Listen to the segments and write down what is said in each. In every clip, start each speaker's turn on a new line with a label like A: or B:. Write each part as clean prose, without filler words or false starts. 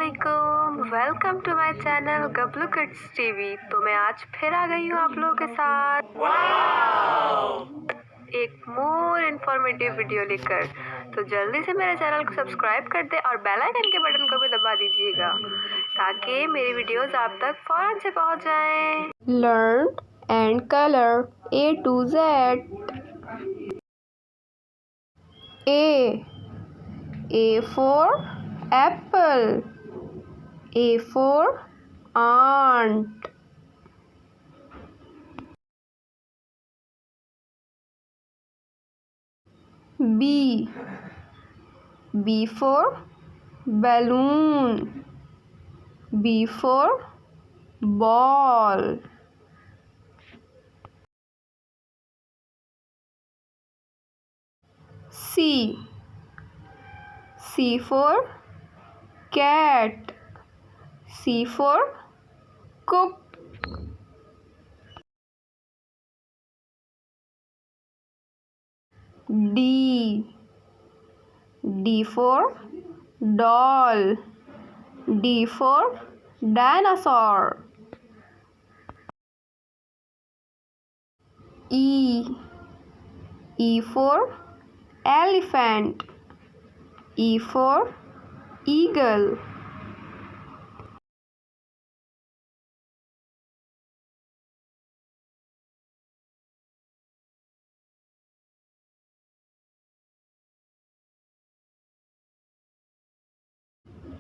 A: अस्सलामुअलैकुम, welcome to my channel Gablu kids TV. तो मैं आज फिर आ गई हूँ आप लोगों के साथ एक मोर इन्फॉर्मेटिव वीडियो लेकर। तो जल्दी से मेरे चैनल को सब्सक्राइब कर दे और बेल आइकन के बटन को भी दबा दीजिएगा ताकि मेरी वीडियोस आप तक फौरन से पहुँच जाएं। Learn and colour A to Z। A for apple. A for ant. B. B for balloon. B for ball. C. C for cat. C for cook. D. D for doll. D for dinosaur. E. E for elephant. E for eagle.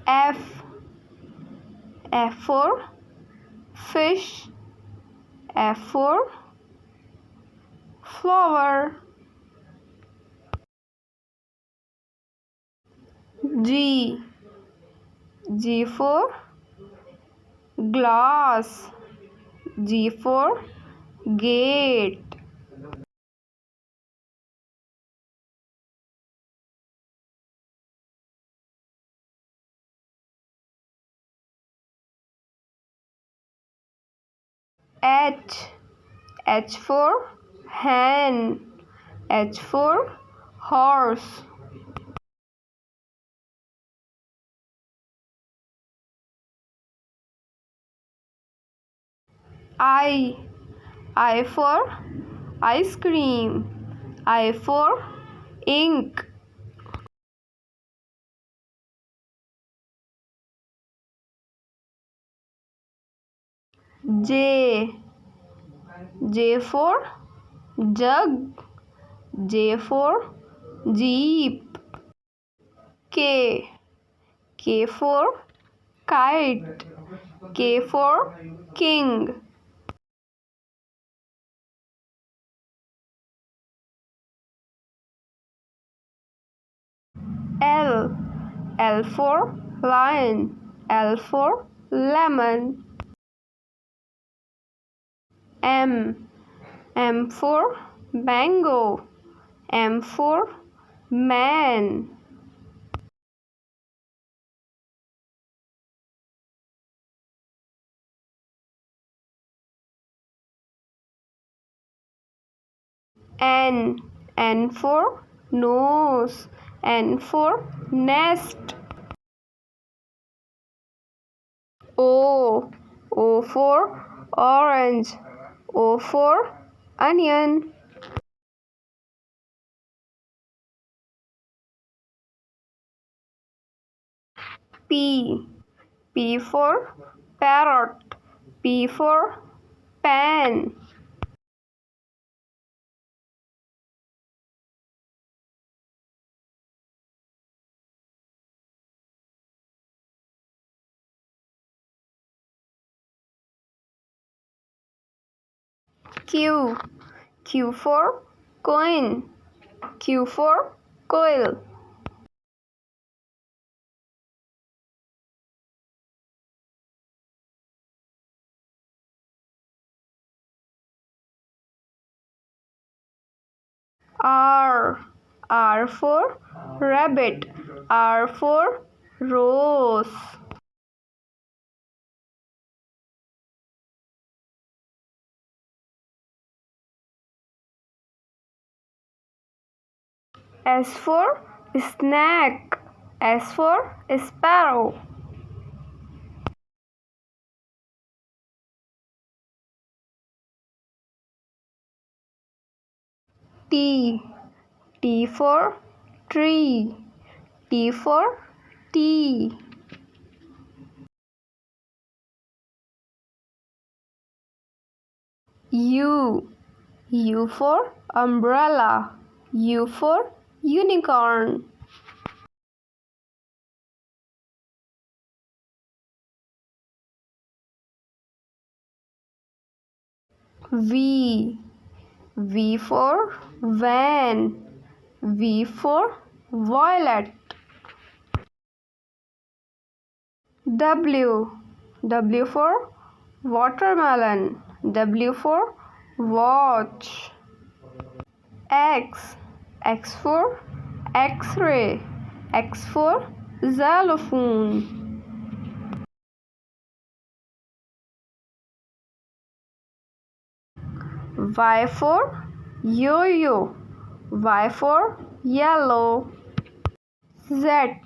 A: F. F for fish. F for flower. G. G for glass. G for gate. H. H for hen. H for horse. I. I for ice cream. I for ink. J. J for jug. J for jeep. K. K for kite. K for king. L. L for lion. L for lemon. M. M for mango. M for man. N. N for nose. N for nest. O. O for orange. O for onion. P. P for parrot. P for pen. Q. Q for coin. Q for coil. R. R for rabbit. R for rose. S for snack. S for sparrow. T. T for tree. T for tea. U. U for umbrella. U for unicorn. V. V for van. V for violet. W. W for watermelon. W for watch. X. X for X-ray. X for xylophone. Y for yo-yo. Y for yellow. Z.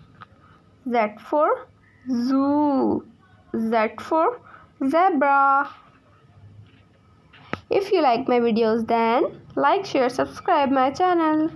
A: Z for zoo. Z for zebra. If you like my videos, then like, share, subscribe my channel.